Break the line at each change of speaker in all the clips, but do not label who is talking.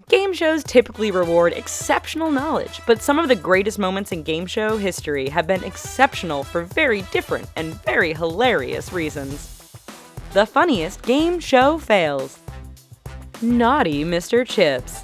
Game shows typically reward exceptional knowledge, but some of the greatest moments in game show history have been exceptional for very different and very hilarious reasons. The funniest game show fails. Naughty Mr. Chips.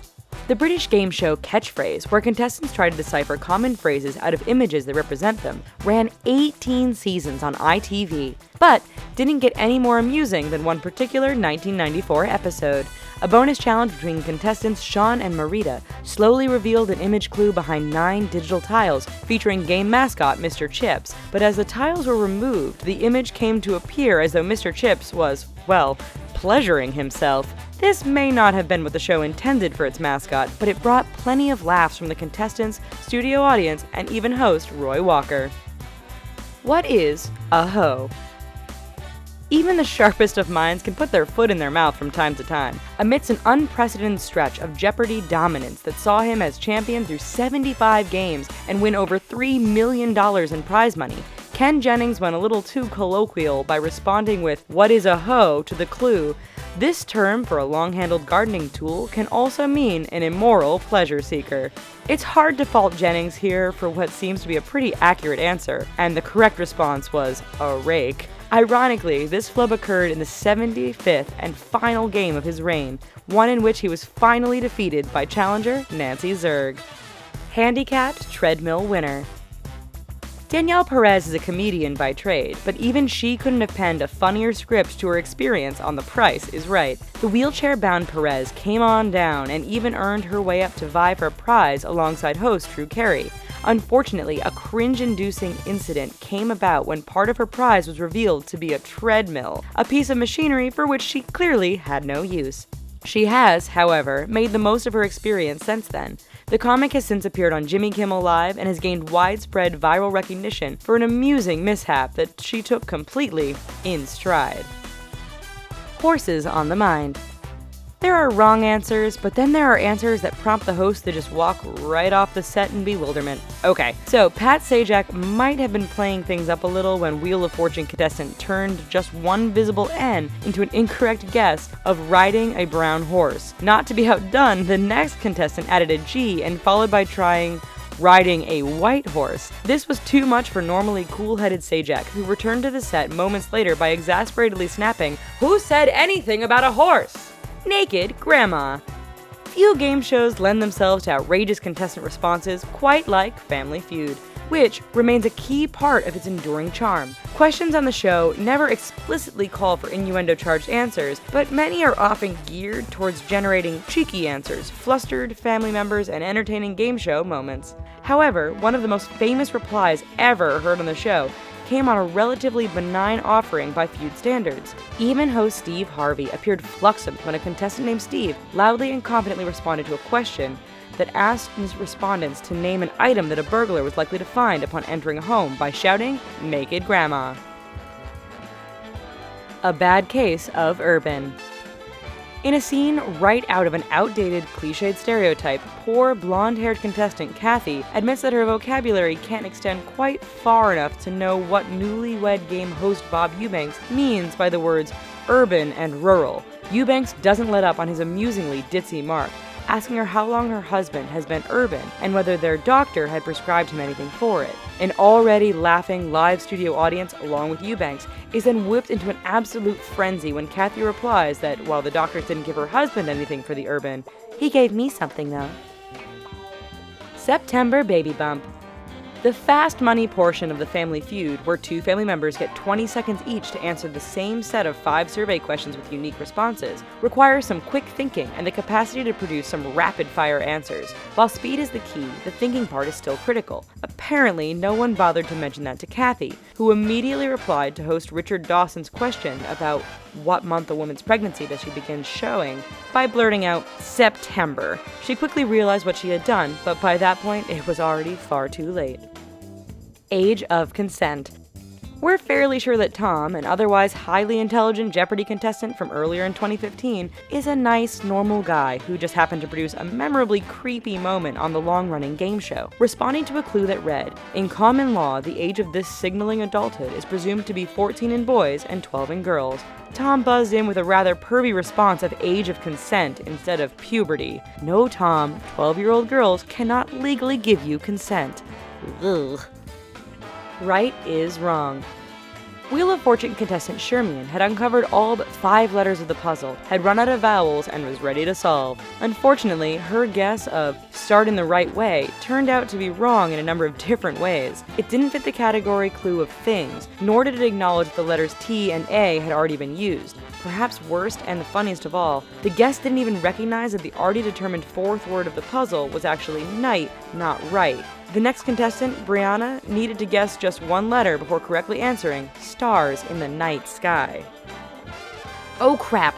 The British game show Catchphrase, where contestants try to decipher common phrases out of images that represent them, ran 18 seasons on ITV, but didn't get any more amusing than one particular 1994 episode. A bonus challenge between contestants Sean and Marita slowly revealed an image clue behind 9 digital tiles featuring game mascot Mr. Chips, but as the tiles were removed, the image came to appear as though Mr. Chips was, well, pleasuring himself. This may not have been what the show intended for its mascot, but it brought plenty of laughs from the contestants, studio audience, and even host Roy Walker. What is a hoe? Even the sharpest of minds can put their foot in their mouth from time to time. Amidst an unprecedented stretch of Jeopardy dominance that saw him as champion through 75 games and win over $3 million in prize money, Ken Jennings went a little too colloquial by responding with, "What is a hoe?" to the clue. This term for a long-handled gardening tool can also mean an immoral pleasure seeker. It's hard to fault Jennings here for what seems to be a pretty accurate answer, and the correct response was a rake. Ironically, this flub occurred in the 75th and final game of his reign, one in which he was finally defeated by challenger Nancy Zerg. Handicapped treadmill winner. Danielle Perez is a comedian by trade, but even she couldn't have penned a funnier script to her experience on The Price is Right. The wheelchair-bound Perez came on down and even earned her way up to vie for a prize alongside host Drew Carey. Unfortunately, a cringe-inducing incident came about when part of her prize was revealed to be a treadmill, a piece of machinery for which she clearly had no use. She has, however, made the most of her experience since then. The comic has since appeared on Jimmy Kimmel Live and has gained widespread viral recognition for an amusing mishap that she took completely in stride. Horses on the mind. There are wrong answers, but then there are answers that prompt the host to just walk right off the set in bewilderment. Okay, so Pat Sajak might have been playing things up a little when Wheel of Fortune contestant turned just one visible N into an incorrect guess of riding a brown horse. Not to be outdone, the next contestant added a G and followed by trying riding a white horse. This was too much for normally cool-headed Sajak, who returned to the set moments later by exasperatedly snapping, "Who said anything about a horse?" Naked Grandma. Few game shows lend themselves to outrageous contestant responses quite like Family Feud, which remains a key part of its enduring charm. Questions on the show never explicitly call for innuendo-charged answers, but many are often geared towards generating cheeky answers, flustered family members, and entertaining game show moments. However, one of the most famous replies ever heard on the show came on a relatively benign offering by Feud standards. Even host Steve Harvey appeared fluxed when a contestant named Steve loudly and confidently responded to a question that asked his respondents to name an item that a burglar was likely to find upon entering a home by shouting, "Naked Grandma." A bad case of urban. In a scene right out of an outdated, cliched stereotype, poor blonde-haired contestant Kathy admits that her vocabulary can't extend quite far enough to know what newlywed game host Bob Eubanks means by the words urban and rural. Eubanks doesn't let up on his amusingly ditzy mark, asking her how long her husband has been urban and whether their doctor had prescribed him anything for it. An already laughing live studio audience, along with Eubanks, is then whipped into an absolute frenzy when Kathy replies that while the doctor didn't give her husband anything for the urban, he gave me something though. September baby bump. The fast money portion of the Family Feud, where 2 family members get 20 seconds each to answer the same set of 5 survey questions with unique responses, requires some quick thinking and the capacity to produce some rapid-fire answers. While speed is the key, the thinking part is still critical. Apparently, no one bothered to mention that to Kathy, who immediately replied to host Richard Dawson's question about what month a woman's pregnancy does she begin showing by blurting out, "September." She quickly realized what she had done, but by that point, it was already far too late. Age of consent. We're fairly sure that Tom, an otherwise highly intelligent Jeopardy contestant from earlier in 2015, is a nice, normal guy who just happened to produce a memorably creepy moment on the long-running game show, responding to a clue that read, "In common law, the age of this signaling adulthood is presumed to be 14 in boys and 12 in girls." Tom buzzed in with a rather pervy response of age of consent instead of puberty. No, Tom, 12-year-old girls cannot legally give you consent. Ugh. Right is wrong. Wheel of Fortune contestant Shermian had uncovered all but 5 letters of the puzzle, had run out of vowels, and was ready to solve. Unfortunately, her guess of "start in the right way" turned out to be wrong in a number of different ways. It didn't fit the category clue of things, nor did it acknowledge the letters T and A had already been used. Perhaps worst and the funniest of all, the guess didn't even recognize that the already determined 4th word of the puzzle was actually night, not right. The next contestant, Brianna, needed to guess just 1 letter before correctly answering stars in the night sky. Oh crap!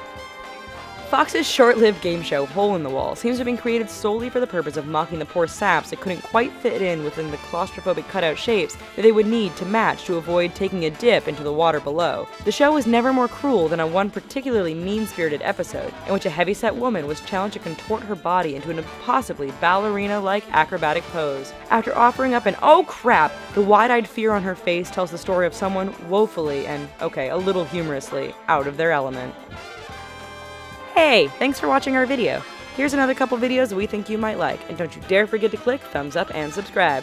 Fox's short-lived game show, Hole in the Wall, seems to have been created solely for the purpose of mocking the poor saps that couldn't quite fit in within the claustrophobic cutout shapes that they would need to match to avoid taking a dip into the water below. The show was never more cruel than on one particularly mean-spirited episode, in which a heavyset woman was challenged to contort her body into an impossibly ballerina-like acrobatic pose. After offering up an "oh crap," the wide-eyed fear on her face tells the story of someone woefully and, okay, a little humorously, out of their element. Hey, thanks for watching our video. Here's another couple videos we think you might like, and don't you dare forget to click thumbs up and subscribe.